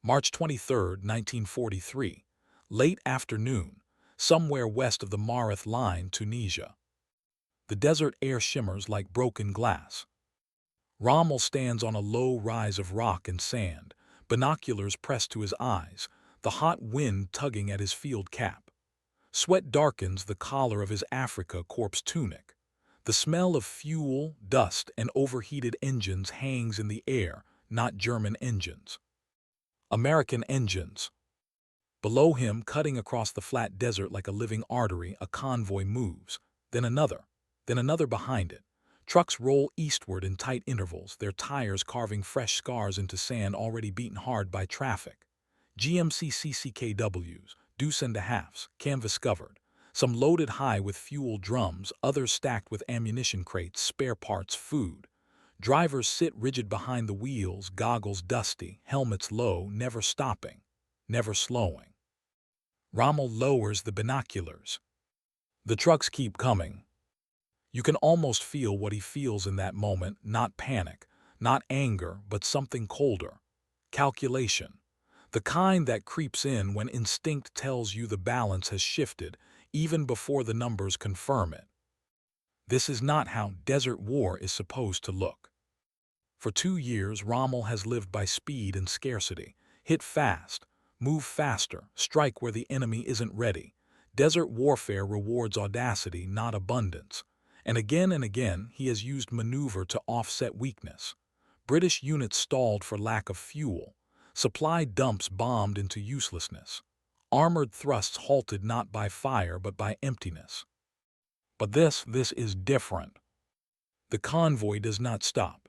March 23, 1943, late afternoon, somewhere west of the Marith Line, Tunisia. The desert air shimmers like broken glass. Rommel stands on a low rise of rock and sand, binoculars pressed to his eyes, the hot wind tugging at his field cap. Sweat darkens the collar of his Afrika Korps tunic. The smell of fuel, dust, and overheated engines hangs in the air, not German engines. American engines. Below him, cutting across the flat desert like a living artery, a convoy moves, then another behind it. Trucks roll eastward in tight intervals, their tires carving fresh scars into sand already beaten hard by traffic. GMC CCKWs, deuce and a halves, canvas covered, some loaded high with fuel drums, others stacked with ammunition crates, spare parts, food. Drivers sit rigid behind the wheels, goggles dusty, helmets low, never stopping, never slowing. Rommel lowers the binoculars. The trucks keep coming. You can almost feel what he feels in that moment, not panic, not anger, but something colder. Calculation. The kind that creeps in when instinct tells you the balance has shifted, even before the numbers confirm it. This is not how desert war is supposed to look. For 2 years, Rommel has lived by speed and scarcity. Hit fast, move faster, strike where the enemy isn't ready. Desert warfare rewards audacity, not abundance. And again, he has used maneuver to offset weakness. British units stalled for lack of fuel. Supply dumps bombed into uselessness. Armored thrusts halted not by fire but by emptiness. But this is different. The convoy does not stop.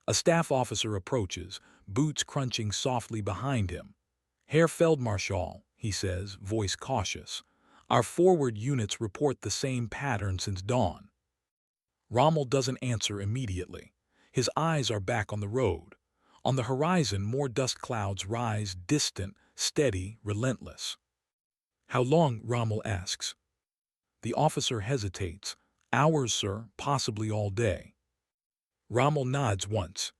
A staff officer approaches, boots crunching softly behind him. Herr Feldmarschall, he says, voice cautious. Our forward units report the same pattern since dawn. Rommel doesn't answer immediately. His eyes are back on the road. On the horizon, more dust clouds rise, distant, steady, relentless. How long? Rommel asks. The officer hesitates. Hours, sir, possibly all day. Rommel nods once.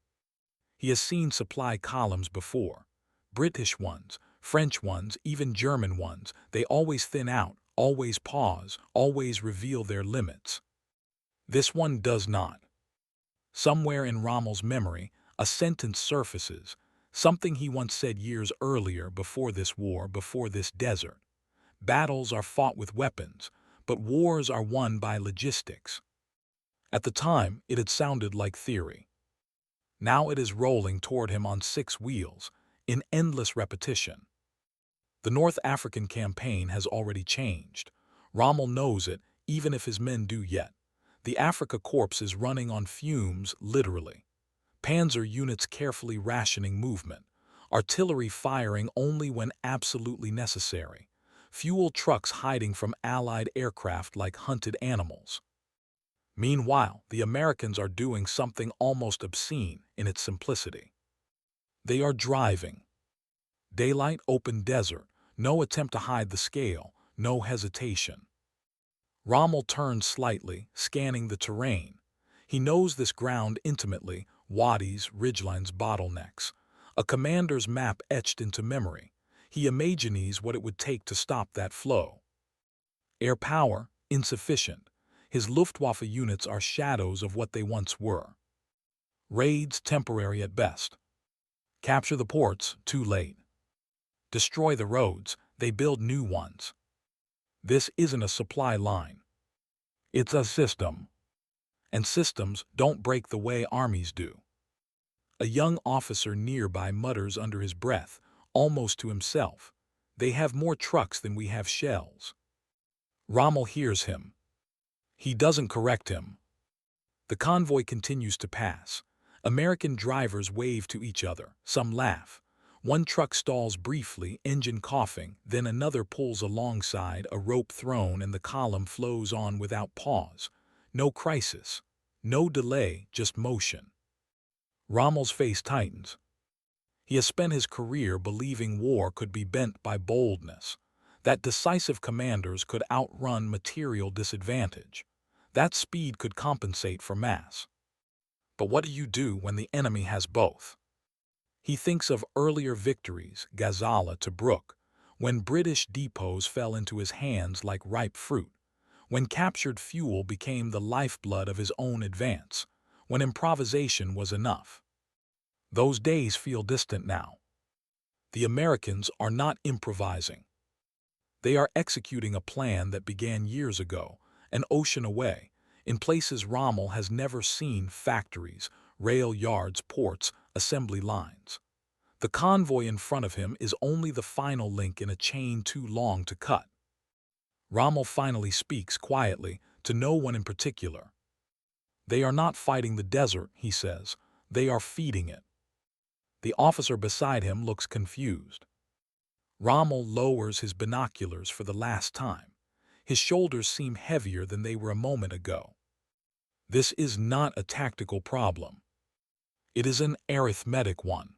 He has seen supply columns before. British ones, French ones, even German ones. They always thin out, always pause, always reveal their limits. This one does not. Somewhere in Rommel's memory, a sentence surfaces, something he once said years earlier, before this war, before this desert. Battles are fought with weapons, but wars are won by logistics. At the time, it had sounded like theory. Now it is rolling toward him on 6 wheels, in endless repetition. The North African campaign has already changed. Rommel knows it, even if his men do yet. The Afrika Korps is running on fumes, literally. Panzer units carefully rationing movement. Artillery firing only when absolutely necessary. Fuel trucks hiding from Allied aircraft like hunted animals. Meanwhile, the Americans are doing something almost obscene in its simplicity. They are driving. Daylight, open desert, no attempt to hide the scale, no hesitation. Rommel turns slightly, scanning the terrain. He knows this ground intimately, wadis, ridgelines, bottlenecks. A commander's map etched into memory. He imagines what it would take to stop that flow. Air power, insufficient. His Luftwaffe units are shadows of what they once were. Raids, temporary at best. Capture the ports, too late. Destroy the roads, they build new ones. This isn't a supply line. It's a system. And systems don't break the way armies do. A young officer nearby mutters under his breath, almost to himself, "They have more trucks than we have shells." Rommel hears him. He doesn't correct him. The convoy continues to pass. American drivers wave to each other, some laugh. One truck stalls briefly, engine coughing, then another pulls alongside, a rope thrown, and the column flows on without pause. No crisis, no delay, just motion. Rommel's face tightens. He has spent his career believing war could be bent by boldness, that decisive commanders could outrun material disadvantage, that speed could compensate for mass. But what do you do when the enemy has both? He thinks of earlier victories, Gazala to Brook, when British depots fell into his hands like ripe fruit, when captured fuel became the lifeblood of his own advance, when improvisation was enough. Those days feel distant now. The Americans are not improvising. They are executing a plan that began years ago, an ocean away, in places Rommel has never seen: factories, rail yards, ports, assembly lines. The convoy in front of him is only the final link in a chain too long to cut. Rommel finally speaks quietly, to no one in particular. "They are not fighting the desert," he says. "They are feeding it." The officer beside him looks confused. Rommel lowers his binoculars for the last time. His shoulders seem heavier than they were a moment ago. This is not a tactical problem. It is an arithmetic one.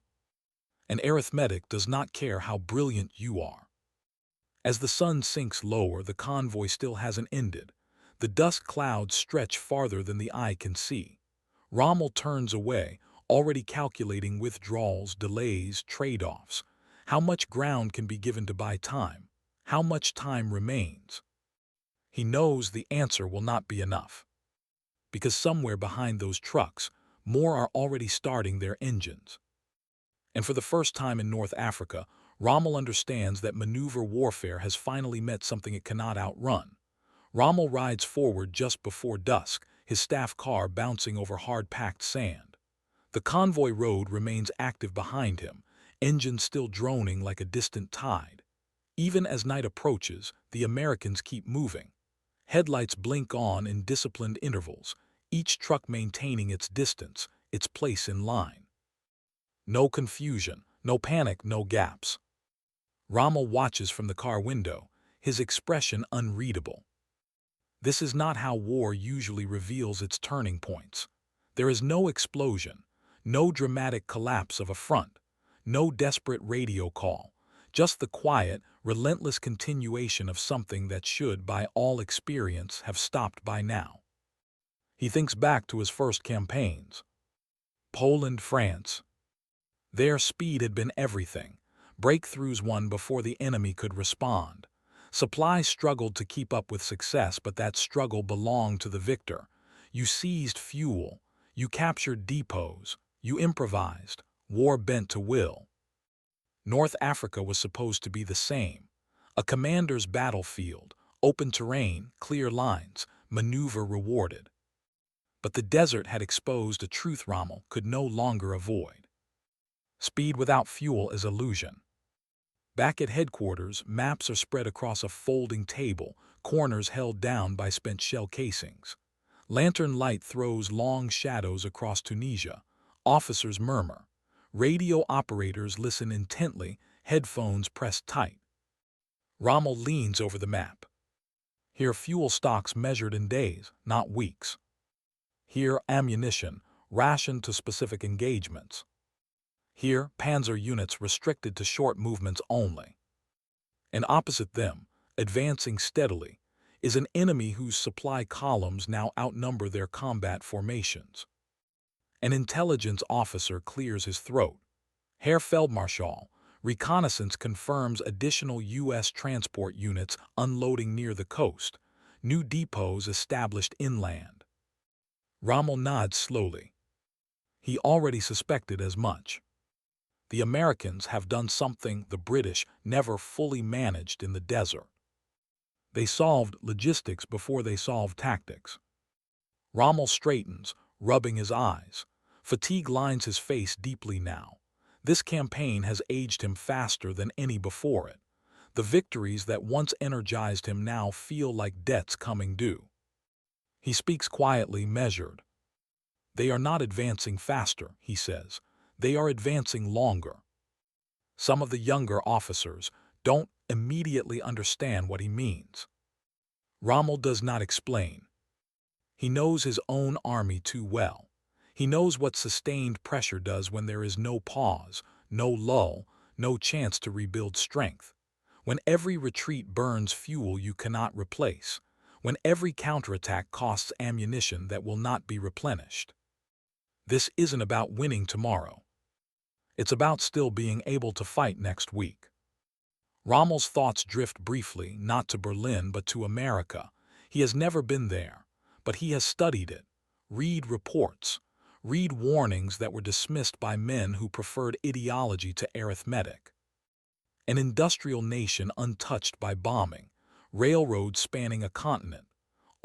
An arithmetic does not care how brilliant you are. As the sun sinks lower, the convoy still hasn't ended. The dust clouds stretch farther than the eye can see. Rommel turns away, already calculating withdrawals, delays, trade-offs. How much ground can be given to buy time? How much time remains? He knows the answer will not be enough. Because somewhere behind those trucks, more are already starting their engines. And for the first time in North Africa, Rommel understands that maneuver warfare has finally met something it cannot outrun. Rommel rides forward just before dusk, his staff car bouncing over hard-packed sand. The convoy road remains active behind him, engines still droning like a distant tide. Even as night approaches, the Americans keep moving. Headlights blink on in disciplined intervals, each truck maintaining its distance, its place in line. No confusion, no panic, no gaps. Rommel watches from the car window, his expression unreadable. This is not how war usually reveals its turning points. There is no explosion, no dramatic collapse of a front, no desperate radio call, just the quiet, relentless continuation of something that should, by all experience, have stopped by now. He thinks back to his first campaigns. Poland, France. Their speed had been everything. Breakthroughs won before the enemy could respond. Supplies struggled to keep up with success, but that struggle belonged to the victor. You seized fuel, you captured depots, you improvised, war bent to will. North Africa was supposed to be the same. A commander's battlefield, open terrain, clear lines, maneuver rewarded. But the desert had exposed a truth Rommel could no longer avoid. Speed without fuel is illusion. Back at headquarters, maps are spread across a folding table, corners held down by spent shell casings. Lantern light throws long shadows across Tunisia. Officers murmur. Radio operators listen intently, headphones pressed tight. Rommel leans over the map. Here fuel stocks measured in days, not weeks. Here ammunition, rationed to specific engagements. Here panzer units restricted to short movements only. And opposite them, advancing steadily, is an enemy whose supply columns now outnumber their combat formations. An intelligence officer clears his throat. Herr Feldmarschall, reconnaissance confirms additional U.S. transport units unloading near the coast, new depots established inland. Rommel nods slowly. He already suspected as much. The Americans have done something the British never fully managed in the desert. They solved logistics before they solved tactics. Rommel straightens, rubbing his eyes. Fatigue lines his face deeply now. This campaign has aged him faster than any before it. The victories that once energized him now feel like debts coming due. He speaks quietly, measured. "They are not advancing faster," he says. "They are advancing longer." Some of the younger officers don't immediately understand what he means. Rommel does not explain. He knows his own army too well. He knows what sustained pressure does when there is no pause, no lull, no chance to rebuild strength. When every retreat burns fuel you cannot replace. When every counterattack costs ammunition that will not be replenished. This isn't about winning tomorrow. It's about still being able to fight next week. Rommel's thoughts drift briefly, not to Berlin but to America. He has never been there, but he has studied it. Read reports. Read warnings that were dismissed by men who preferred ideology to arithmetic. An industrial nation untouched by bombing, railroads spanning a continent,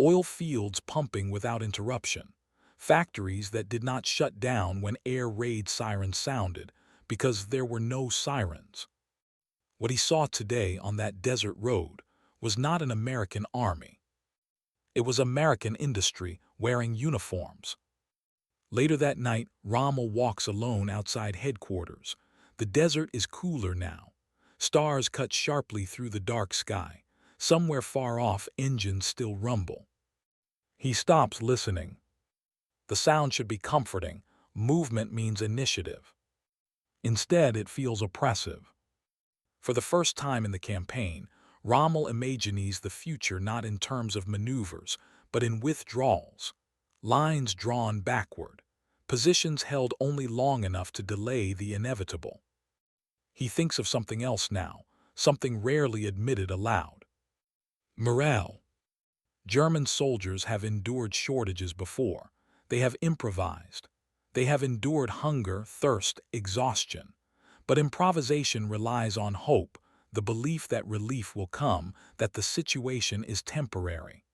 oil fields pumping without interruption, factories that did not shut down when air raid sirens sounded because there were no sirens. What he saw today on that desert road was not an American army. It was American industry wearing uniforms. Later that night, Rommel walks alone outside headquarters. The desert is cooler now. Stars cut sharply through the dark sky. Somewhere far off, engines still rumble. He stops listening. The sound should be comforting. Movement means initiative. Instead, it feels oppressive. For the first time in the campaign, Rommel imagines the future not in terms of maneuvers, but in withdrawals. Lines drawn backward. Positions held only long enough to delay the inevitable. He thinks of something else now, something rarely admitted aloud. Morale. German soldiers have endured shortages before. They have improvised. They have endured hunger, thirst, exhaustion. But improvisation relies on hope, the belief that relief will come, that the situation is temporary.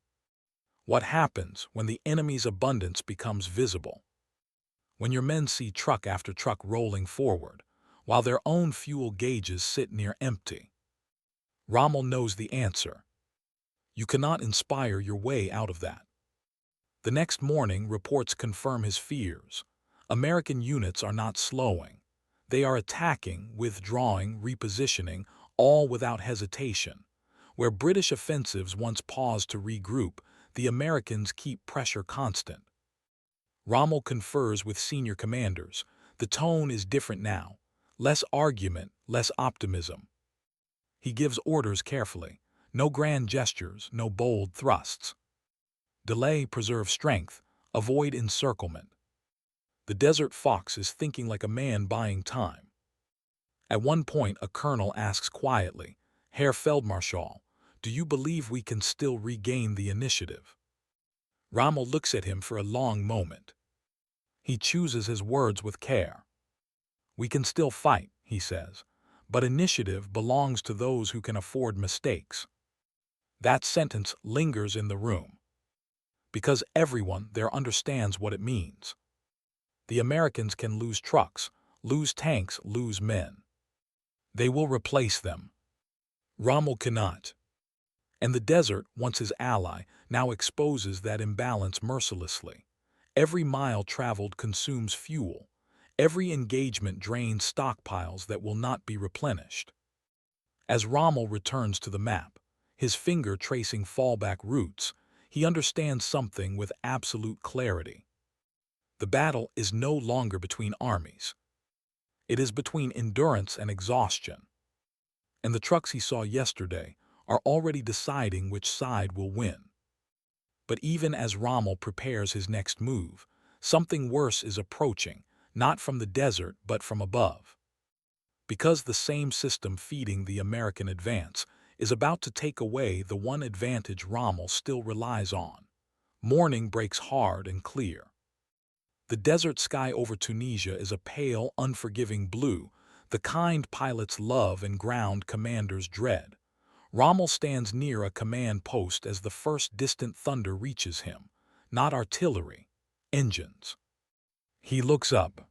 What happens when the enemy's abundance becomes visible? When your men see truck after truck rolling forward, while their own fuel gauges sit near empty? Rommel knows the answer. You cannot inspire your way out of that. The next morning, reports confirm his fears. American units are not slowing. They are attacking, withdrawing, repositioning, all without hesitation. Where British offensives once paused to regroup, the Americans keep pressure constant. Rommel confers with senior commanders. The tone is different now. Less argument, less optimism. He gives orders carefully. No grand gestures, no bold thrusts. Delay, preserve strength, avoid encirclement. The desert fox is thinking like a man buying time. At one point, a colonel asks quietly, "Herr Feldmarschall, do you believe we can still regain the initiative?" Rommel looks at him for a long moment. He chooses his words with care. "We can still fight," he says, "but initiative belongs to those who can afford mistakes." That sentence lingers in the room. Because everyone there understands what it means. The Americans can lose trucks, lose tanks, lose men. They will replace them. Rommel cannot. And the desert, once his ally, now exposes that imbalance mercilessly. Every mile traveled consumes fuel. Every engagement drains stockpiles that will not be replenished. As Rommel returns to the map, his finger tracing fallback routes, he understands something with absolute clarity. The battle is no longer between armies. It is between endurance and exhaustion. And the trucks he saw yesterday are already deciding which side will win. But even as Rommel prepares his next move, something worse is approaching, not from the desert but from above. Because the same system feeding the American advance is about to take away the one advantage Rommel still relies on. Morning breaks hard and clear. The desert sky over Tunisia is a pale, unforgiving blue, the kind pilots love and ground commanders dread. Rommel stands near a command post as the first distant thunder reaches him. Not artillery, engines. He looks up.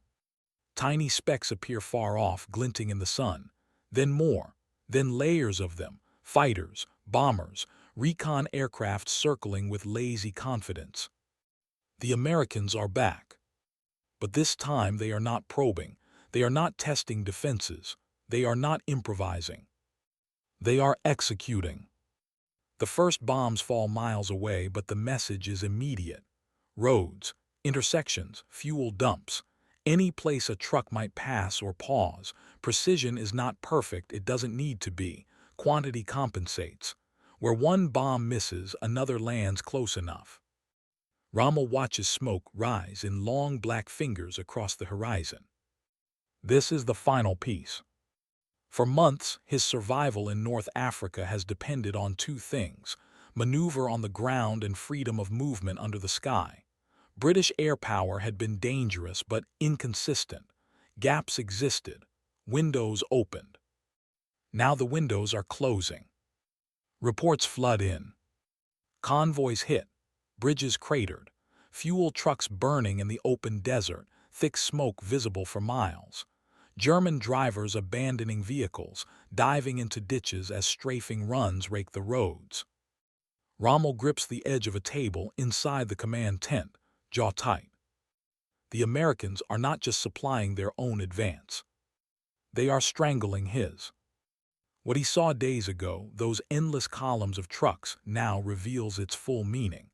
Tiny specks appear far off, glinting in the sun. Then more, then layers of them, fighters, bombers, recon aircraft circling with lazy confidence. The Americans are back. But this time they are not probing. They are not testing defenses. They are not improvising. They are executing. The first bombs fall miles away, but the message is immediate. Roads, intersections, fuel dumps. Any place a truck might pass or pause. Precision is not perfect, it doesn't need to be. Quantity compensates. Where one bomb misses, another lands close enough. Rommel watches smoke rise in long black fingers across the horizon. This is the final piece. For months, his survival in North Africa has depended on two things: maneuver on the ground and freedom of movement under the sky. British air power had been dangerous but inconsistent. Gaps existed. Windows opened. Now the windows are closing. Reports flood in. Convoys hit. Bridges cratered. Fuel trucks burning in the open desert, thick smoke visible for miles. German drivers abandoning vehicles, diving into ditches as strafing runs rake the roads. Rommel grips the edge of a table inside the command tent, jaw tight. The Americans are not just supplying their own advance. They are strangling his. What he saw days ago, those endless columns of trucks, now reveals its full meaning.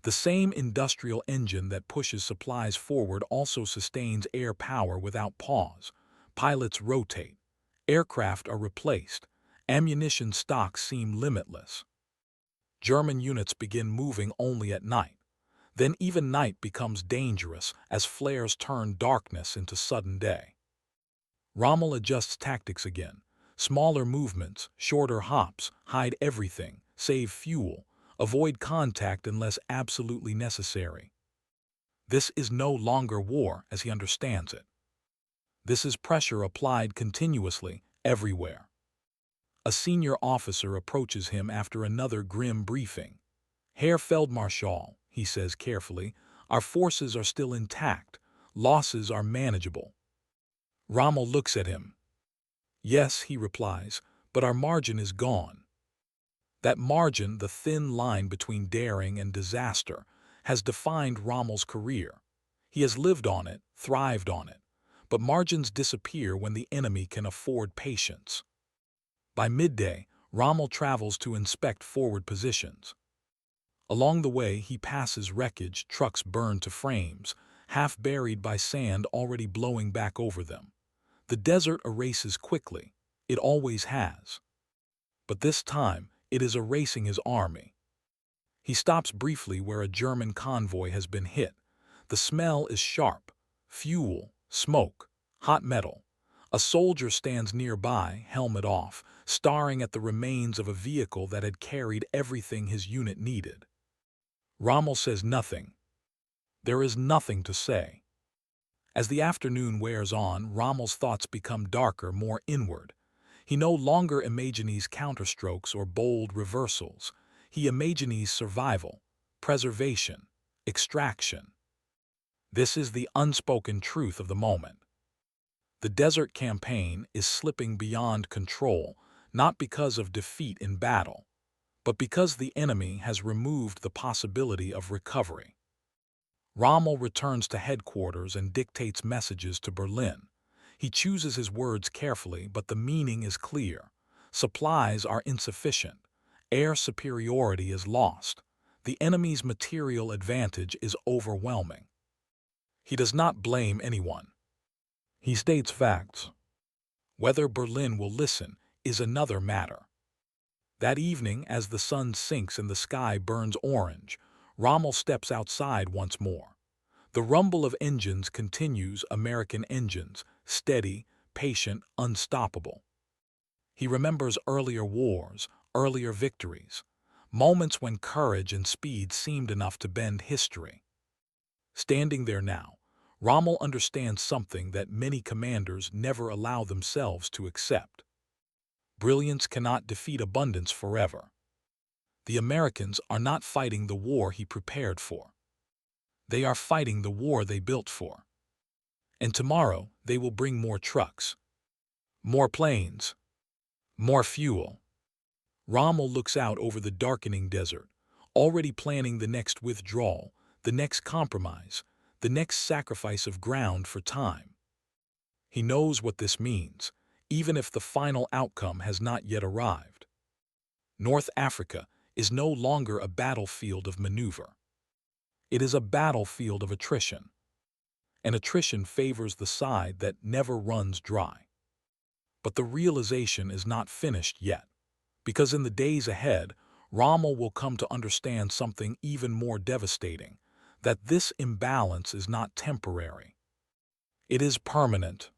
The same industrial engine that pushes supplies forward also sustains air power without pause. Pilots rotate. Aircraft are replaced. Ammunition stocks seem limitless. German units begin moving only at night. Then even night becomes dangerous as flares turn darkness into sudden day. Rommel adjusts tactics again. Smaller movements, shorter hops, hide everything, save fuel, avoid contact unless absolutely necessary. This is no longer war as he understands it. This is pressure applied continuously, everywhere. A senior officer approaches him after another grim briefing. "Herr Feldmarschall," he says carefully, "our forces are still intact. Losses are manageable." Rommel looks at him. "Yes," he replies, "but our margin is gone." That margin, the thin line between daring and disaster, has defined Rommel's career. He has lived on it, thrived on it. But margins disappear when the enemy can afford patience. By midday, Rommel travels to inspect forward positions. Along the way, he passes wreckage, trucks burned to frames, half buried by sand already blowing back over them. The desert erases quickly. It always has. But this time, it is erasing his army. He stops briefly where a German convoy has been hit. The smell is sharp. Fuel, smoke, hot metal. A soldier stands nearby, helmet off, staring at the remains of a vehicle that had carried everything his unit needed. Rommel says nothing. There is nothing to say. As the afternoon wears on, Rommel's thoughts become darker, more inward. He no longer imagines counterstrokes or bold reversals. He imagines survival, preservation, extraction. This is the unspoken truth of the moment. The desert campaign is slipping beyond control, not because of defeat in battle, but because the enemy has removed the possibility of recovery. Rommel returns to headquarters and dictates messages to Berlin. He chooses his words carefully, but the meaning is clear. Supplies are insufficient. Air superiority is lost. The enemy's material advantage is overwhelming. He does not blame anyone. He states facts. Whether Berlin will listen is another matter. That evening, as the sun sinks and the sky burns orange, Rommel steps outside once more. The rumble of engines continues, American engines, steady, patient, unstoppable. He remembers earlier wars, earlier victories, moments when courage and speed seemed enough to bend history. Standing there now, Rommel understands something that many commanders never allow themselves to accept. Brilliance cannot defeat abundance forever. The Americans are not fighting the war he prepared for. They are fighting the war they built for. And tomorrow they will bring more trucks, more planes, more fuel. Rommel looks out over the darkening desert, already planning the next withdrawal, the next compromise, the next sacrifice of ground for time. He knows what this means, even if the final outcome has not yet arrived. North Africa is no longer a battlefield of maneuver. It is a battlefield of attrition. And attrition favors the side that never runs dry. But the realization is not finished yet, because in the days ahead, Rommel will come to understand something even more devastating, that this imbalance is not temporary. It is permanent.